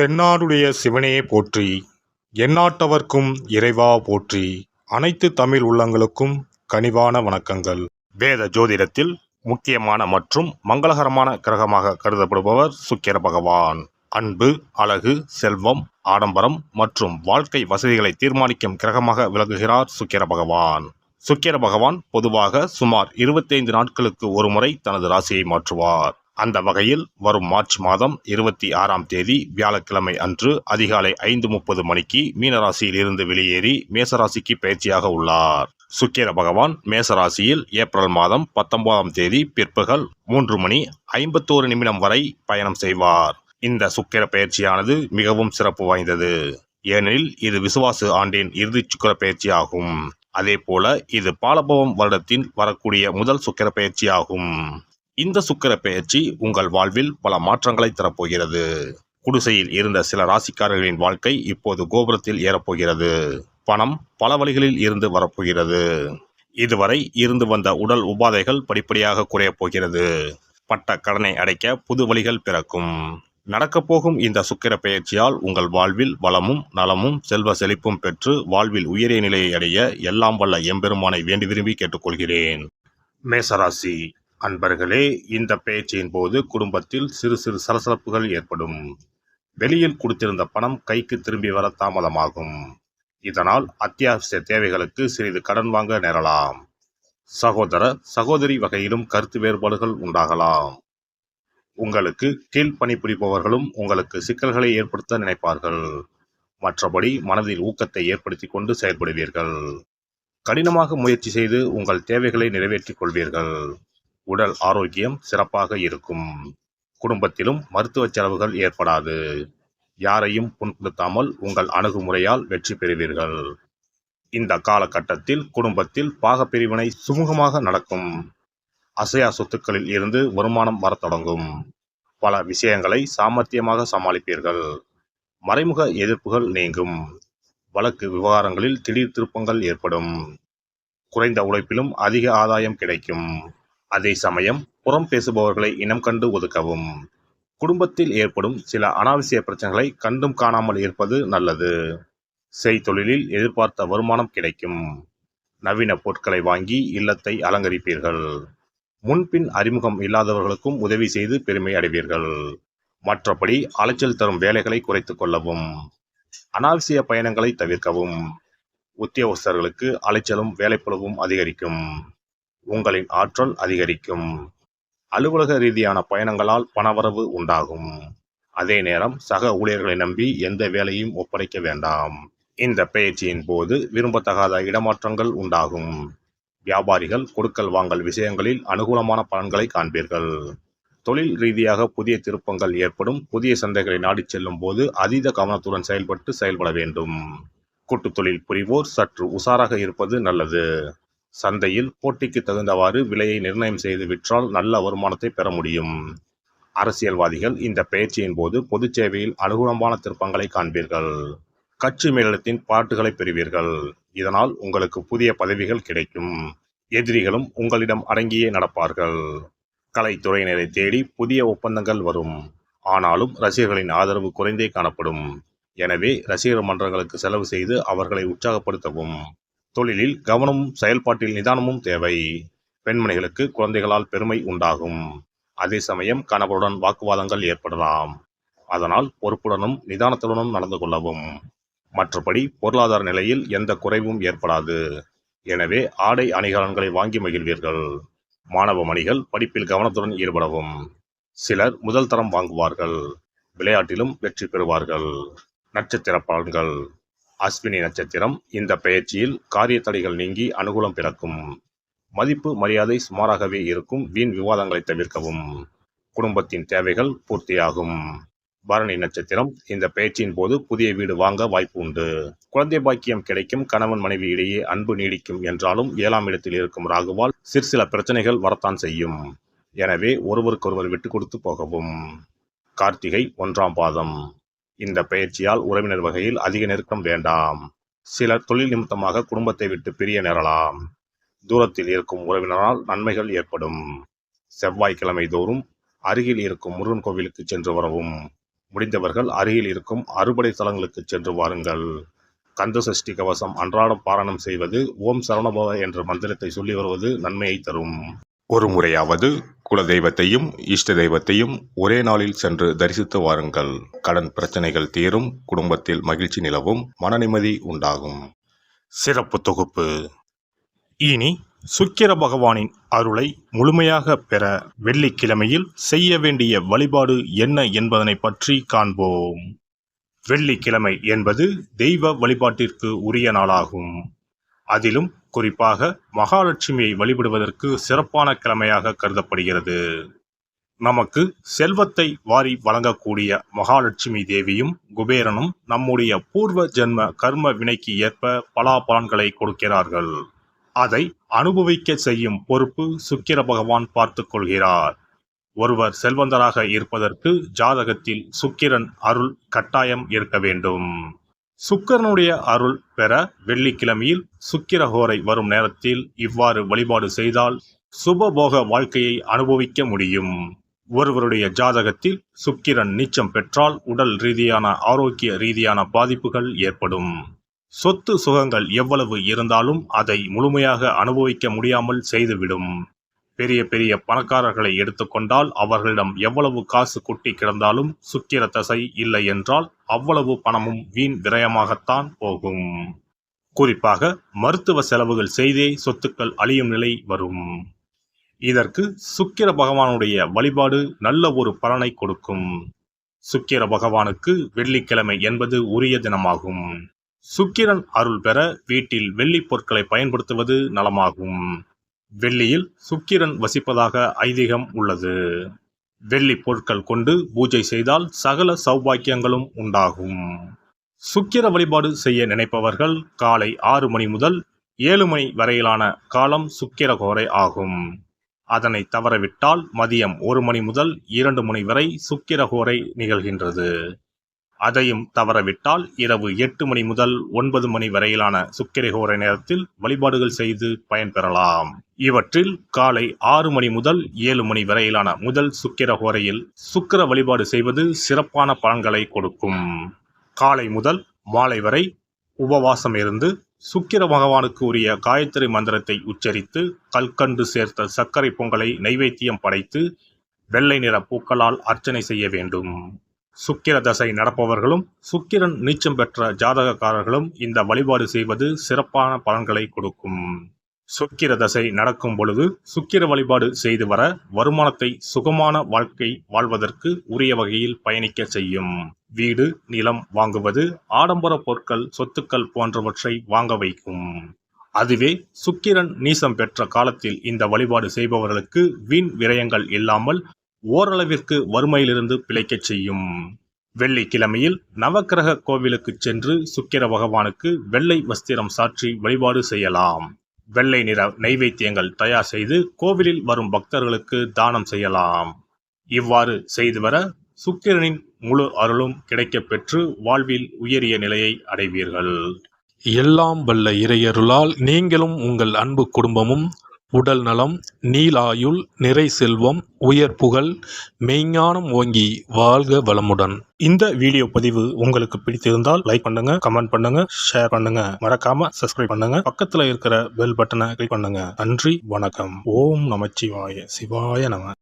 தென்னாடுடைய சிவனே போற்றி, எந்நாட்டவர்க்கும் இறைவா போற்றி, அனைத்து தமிழ் உள்ளங்களுக்கும் கனிவான வணக்கங்கள். வேத ஜோதிடத்தில் முக்கியமான மற்றும் மங்களகரமான கிரகமாக கருதப்படுபவர் சுக்கிர பகவான். அன்பு, அழகு, செல்வம், ஆடம்பரம் மற்றும் வாழ்க்கை வசதிகளை தீர்மானிக்கும் கிரகமாக விளங்குகிறார் சுக்கிர பகவான். சுக்கிர பகவான் பொதுவாக சுமார் 25 நாட்களுக்கு ஒருமுறை தனது ராசியை மாற்றுவார். அந்த வகையில் வரும் மார்ச் மாதம் 26ஆம் தேதி வியாழக்கிழமை அன்று அதிகாலை 5:30 மணிக்கு மீனராசியில் இருந்து வெளியேறி மேசராசிக்கு பயிற்சியாக உள்ளார். சுக்கிர பகவான் மேசராசியில் ஏப்ரல் மாதம் 19ஆம் தேதி பிற்பகல் 3:51 வரை பயணம் செய்வார். இந்த சுக்கிர பயிற்சியானது மிகவும் சிறப்பு வாய்ந்தது. ஏனெனில் இது விசுவாசு ஆண்டின் இறுதி சுக்கிர பயிற்சி ஆகும். அதே போல இது பாலபவம் வருடத்தின் வரக்கூடிய முதல் சுக்கிர பயிற்சி ஆகும். இந்த சுக்கிர பெயர்ச்சி உங்கள் வாழ்வில் பல மாற்றங்களை தரப்போகிறது. குடிசையில் இருந்த சில ராசிக்காரர்களின் வாழ்க்கை இப்போது கோபுரத்தில் ஏறப்போகிறது. பணம் பல வழிகளில் இருந்து வரப்போகிறது. இதுவரை இருந்து வந்த உடல் உபாதைகள் படிப்படியாக குறையப் போகிறது. பட்ட கடனை அடைக்க புது வழிகள் பிறக்கும். நடக்கப்போகும் இந்த சுக்கிர பெயர்ச்சியால் உங்கள் வாழ்வில் வளமும் நலமும் செல்வ செழிப்பும் பெற்று வாழ்வில் உயரிய நிலையை அடைய எல்லாம் வல்ல எம்பெருமானை வேண்டி விரும்பி கேட்டுக்கொள்கிறேன். மேசராசி அன்பர்களே, இந்த பெயர்ச்சியின் போது குடும்பத்தில் சிறு சிறு சலசலப்புகள் ஏற்படும். வெளியில் கொடுத்திருந்த பணம் கைக்கு திரும்பி வர தாமதமாகும். இதனால் அத்தியாவசிய தேவைகளுக்கு சிறிது கடன் வாங்க நேரலாம். சகோதர சகோதரி வகையிலும் கருத்து வேறுபாடுகள் உண்டாகலாம். உங்களுக்கு கீழ் பணிபுரிபவர்களும் உங்களுக்கு சிக்கல்களை ஏற்படுத்த நினைப்பார்கள். மற்றபடி மனதில் ஊக்கத்தை ஏற்படுத்தி கொண்டு செயல்படுவீர்கள். கடினமாக முயற்சி செய்து உங்கள் தேவைகளை நிறைவேற்றிக் கொள்வீர்கள். உடல் ஆரோக்கியம் சிறப்பாக இருக்கும். குடும்பத்திலும் மருத்துவ செலவுகள் ஏற்படாது. யாரையும் புண்படுத்தாமல் உங்கள் அணுகுமுறையால் வெற்றி பெறுவீர்கள். இந்த காலகட்டத்தில் குடும்பத்தில் பாகப்பிரிவினை சுமூகமாக நடக்கும். அசையா சொத்துக்களில் இருந்து வருமானம் வரத் தொடங்கும். பல விஷயங்களை சாமர்த்தியமாக சமாளிப்பீர்கள். மறைமுக எதிர்ப்புகள் நீங்கும். வழக்கு விவகாரங்களில் திடீர் திருப்பங்கள் ஏற்படும். குறைந்த உழைப்பிலும் அதிக ஆதாயம் கிடைக்கும். அதே சமயம் புறம் பேசுபவர்களை இனம் கண்டு ஒதுக்கவும். குடும்பத்தில் ஏற்படும் சில அனாவசிய பிரச்சனைகளை கண்டும் காணாமல் இருப்பது நல்லது. செய்தொழிலில் எதிர்பார்த்த வருமானம் கிடைக்கும். நவீன பொருட்களை வாங்கி இல்லத்தை அலங்கரிப்பீர்கள். முன்பின் அறிமுகம் இல்லாதவர்களுக்கும் உதவி செய்து பெருமை அடைவீர்கள். மற்றபடி அலைச்சல் தரும் வேலைகளை குறைத்துக் கொள்ளவும். அனாவசிய பயணங்களை தவிர்க்கவும். உத்தியோகஸ்தர்களுக்கு அலைச்சலும் வேலைப்பளுவும் அதிகரிக்கும். உங்களின் ஆற்றல் அதிகரிக்கும். அலுவலக ரீதியான பயணங்களால் பணவரவு உண்டாகும். அதே நேரம் சக ஊழியர்களை நம்பி எந்த வேலையும் ஒப்படைக்க வேண்டாம். இந்த பயிற்சியின் போது விரும்பத்தகாத இடமாற்றங்கள் உண்டாகும். வியாபாரிகள் கொடுக்கல் வாங்கல் விஷயங்களில் அனுகூலமான பலன்களை காண்பீர்கள். தொழில் ரீதியாக புதிய திருப்பங்கள் ஏற்படும். புதிய சந்தைகளை நாடிச் செல்லும் போது அதீத கவனத்துடன் செயல்பட வேண்டும். கூட்டுத் தொழில் புரிவோர் சற்று உஷாராக இருப்பது நல்லது. சந்தையில் போட்டிக்கு தகுந்தவாறு விலையை நிர்ணயம் செய்து விற்றால் நல்ல வருமானத்தை பெற முடியும். அரசியல்வாதிகள் இந்த பயிற்சியின் போது பொது சேவையில் அனுகூலமான திருப்பங்களை காண்பீர்கள். கட்சி மேலிடத்தின் பாராட்டுகளை பெறுவீர்கள். இதனால் உங்களுக்கு புதிய பதவிகள் கிடைக்கும். எதிரிகளும் உங்களிடம் அடங்கியே நடப்பார்கள். கலைத்துறையினரை தேடி புதிய ஒப்பந்தங்கள் வரும். ஆனாலும் ரசிகர்களின் ஆதரவு குறைந்தே காணப்படும். எனவே ரசிகர் மன்றங்களுக்கு செலவு செய்து அவர்களை உற்சாகப்படுத்தவும். தொழிலில் கவனமும் செயல்பாட்டில் நிதானமும் தேவை. பெண்மணிகளுக்கு குழந்தைகளால் பெருமை உண்டாகும். அதே சமயம் கணவருடன் வாக்குவாதங்கள் ஏற்படலாம். அதனால் பொறுப்புடனும் நிதானத்துடனும் நடந்து கொள்ளவும். மற்றபடி பொருளாதார நிலையில் எந்த குறைவும் ஏற்படாது. எனவே ஆடை அணிகலன்களை வாங்கி மகிழ்வீர்கள். மாணவ மணிகள் படிப்பில் கவனத்துடன் ஈடுபடவும். சிலர் முதல் தரம் வாங்குவார்கள். விளையாட்டிலும் வெற்றி பெறுவார்கள். நட்சத்திர பலன்கள். அஸ்வினி நட்சத்திரம். இந்த பெயர்ச்சியில் காரிய தடைகள் நீங்கி அனுகூலம் பிறக்கும். மதிப்பு மரியாதை சுமாராகவே இருக்கும். வீண் விவாதங்களை தவிர்க்கவும். குடும்பத்தின் தேவைகள் பூர்த்தியாகும். பரணி நட்சத்திரம். இந்த பெயர்ச்சியின் போது புதிய வீடு வாங்க வாய்ப்பு உண்டு. குழந்தை பாக்கியம் கிடைக்கும். கணவன் மனைவி இடையே அன்பு நீடிக்கும் என்றாலும் 7ஆம் இடத்தில் இருக்கும் ராகுவால் சிற்சில பிரச்சனைகள் வரத்தான் செய்யும். எனவே ஒருவருக்கொருவர் விட்டு கொடுத்து போகவும். கார்த்திகை 1ஆம் பாதம். இந்த பயிற்சியால் உறவினர் வகையில் அதிக நெருக்கம் வேண்டாம். சிலர் தொழில் நிமித்தமாக குடும்பத்தை விட்டு பிரிய நேரலாம். தூரத்தில் இருக்கும் உறவினரால் நன்மைகள் ஏற்படும். செவ்வாய்க்கிழமை தோறும் அருகில் இருக்கும் முருகன் கோவிலுக்கு சென்று வரவும். முடிந்தவர்கள் அருகில் இருக்கும் அறுபடை தலங்களுக்கு சென்று வாருங்கள். கந்த சஷ்டி கவசம் அன்றாடம் பாராயணம் செய்வது, ஓம் சரவணபவ என்ற மந்திரத்தை சொல்லி வருவது நன்மையை தரும். ஒரு முறையாவது குல தெய்வத்தையும் இஷ்ட தெய்வத்தையும் ஒரே நாளில் சென்று தரிசித்து வாருங்கள். கடன் பிரச்சனைகள் தீரும், குடும்பத்தில் மகிழ்ச்சி நிலவும், மன நிம்மதி உண்டாகும். சிறப்பு தொகுப்பு. இனி சுக்கிர பகவானின் அருளை முழுமையாக பெற வெள்ளிக்கிழமையில் செய்ய வேண்டிய வழிபாடு என்ன என்பதனை பற்றி காண்போம். வெள்ளிக்கிழமை என்பது தெய்வ வழிபாட்டிற்கு உரிய நாளாகும். அதிலும் குறிப்பாக மகாலட்சுமியை வழிபடுவதற்கு சிறப்பான கிழமையாக கருதப்படுகிறது. நமக்கு செல்வத்தை வாரி வழங்கக்கூடிய மகாலட்சுமி தேவியும் குபேரனும் நம்முடைய பூர்வ ஜென்ம கர்ம வினைக்கு ஏற்ப பலாபலன்களை கொடுக்கிறார்கள். அதை அனுபவிக்க செய்யும் பொறுப்பு சுக்கிர பகவான் பார்த்து கொள்கிறார். ஒருவர் செல்வந்தராக இருப்பதற்கு ஜாதகத்தில் சுக்கிரன் அருள் கட்டாயம் இருக்க வேண்டும். சுக்கிரனுடைய அருள் பெற வெள்ளிக்கிழமையில் சுக்கிரஹோரை வரும் நேரத்தில் இவ்வாறு வழிபாடு செய்தால் சுபபோக வாழ்க்கையை அனுபவிக்க முடியும். ஒருவருடைய ஜாதகத்தில் சுக்கிரன் நீச்சம் பெற்றால் உடல் ரீதியான ஆரோக்கிய ரீதியான பாதிப்புகள் ஏற்படும். சொத்து சுகங்கள் எவ்வளவு இருந்தாலும் அதை முழுமையாக அனுபவிக்க முடியாமல் செய்துவிடும். பெரிய பெரிய பணக்காரர்களை எடுத்துக்கொண்டால் அவர்களிடம் எவ்வளவு காசு கொட்டி கிடந்தாலும் சுக்கிர தசை இல்லை என்றால் அவ்வளவு பணமும் வீண் விரயமாகத்தான் போகும். குறிப்பாக மருத்துவ செலவுகள் செய்தே சொத்துக்கள் அழியும் நிலை வரும். இதற்கு சுக்கிர பகவானுடைய வழிபாடு நல்ல ஒரு பலனை கொடுக்கும். சுக்கிர பகவானுக்கு வெள்ளிக்கிழமை என்பது உரிய தினமாகும். சுக்கிரன் அருள் பெற வீட்டில் வெள்ளி பொருட்களை பயன்படுத்துவது நலமாகும். வெள்ளியில் சுக்கிரன் வசிப்பதாக ஐதீகம் உள்ளது. வெள்ளி பொருட்கள் கொண்டு பூஜை செய்தால் சகல சௌபாக்கியங்களும் உண்டாகும். சுக்கிர வழிபாடு செய்ய நினைப்பவர்கள் காலை 6 மணி முதல் 7 மணி வரையிலான காலம் சுக்கிரஹோரை ஆகும். அதனை தவறவிட்டால் மதியம் 1 மணி முதல் 2 மணி வரை சுக்கிரஹோரை நிகழ்கின்றது. அதையும் தவறவிட்டால் இரவு 8 மணி முதல் 9 மணி வரையிலான சுக்கிரஹோரை நேரத்தில் வழிபாடுகள் செய்து பயன்பெறலாம். இவற்றில் காலை 6 மணி முதல் 7 மணி வரையிலான முதல் சுக்கிரஹோரையில் சுக்கிர வழிபாடு செய்வது சிறப்பான பலன்களை கொடுக்கும். காலை முதல் மாலை வரை உபவாசம் இருந்து சுக்கிர பகவானுக்கு உரிய காயத்ரி மந்திரத்தை உச்சரித்து கல்கண்டு சேர்த்த சர்க்கரை பொங்கலை நைவேத்தியம் படைத்து வெள்ளை நிற பூக்களால் அர்ச்சனை செய்ய வேண்டும். சுக்கிர தசை நடப்பவர்களும் சுக்கிரன் நீச்சம் பெற்ற ஜாதகக்காரர்களும் இந்த வழிபாடு செய்வது சிறப்பான பலன்களை கொடுக்கும். சுக்கிர தசை நடக்கும் பொழுது சுக்கிர வழிபாடு செய்து வர வருமானத்தை சுகமான வாழ்க்கை வாழ்வதற்கு உரிய வகையில் பயணிக்க செய்யும். வீடு நிலம் வாங்குவது, ஆடம்பர பொருட்கள் சொத்துக்கள் போன்றவற்றை வாங்க வைக்கும். அதுவே சுக்கிரன் நீசம் பெற்ற காலத்தில் இந்த வழிபாடு செய்பவர்களுக்கு வீண் விரயங்கள் இல்லாமல் ஓரளவிற்கு வறுமையிலிருந்து பிழைக்கச் செய்யும். வெள்ளிக்கிழமையில் நவக்கிரக கோவிலுக்கு சென்று சுக்கிர பகவானுக்கு வெள்ளை வஸ்திரம் சாற்றி வழிபாடு செய்யலாம். வெள்ளை நிற நைவேத்தியங்கள் தயார் செய்து கோவிலில் வரும் பக்தர்களுக்கு தானம் செய்யலாம். இவ்வாறு செய்து வர சுக்கிரனின் முழு அருளும் கிடைக்கப் பெற்று வாழ்வில் உயரிய நிலையை அடைவீர்கள். எல்லாம் வல்ல இறையருளால் நீங்களும் உங்கள் அன்பு குடும்பமும் உடல் நலம், நீலாயுள், நிறை செல்வம், உயர் புகழ், மெய்ஞானம் ஓங்கி வாழ்க வளமுடன். இந்த வீடியோ பதிவு உங்களுக்கு பிடித்திருந்தால் லைக் பண்ணுங்க, கமெண்ட் பண்ணுங்க, ஷேர் பண்ணுங்க, மறக்காம சப்ஸ்கிரைப் பண்ணுங்க, பக்கத்துல இருக்கிற பெல் பட்டனை கிளிக் பண்ணுங்க. நன்றி, வணக்கம். ஓம் நமச்சிவாய, சிவாய நம.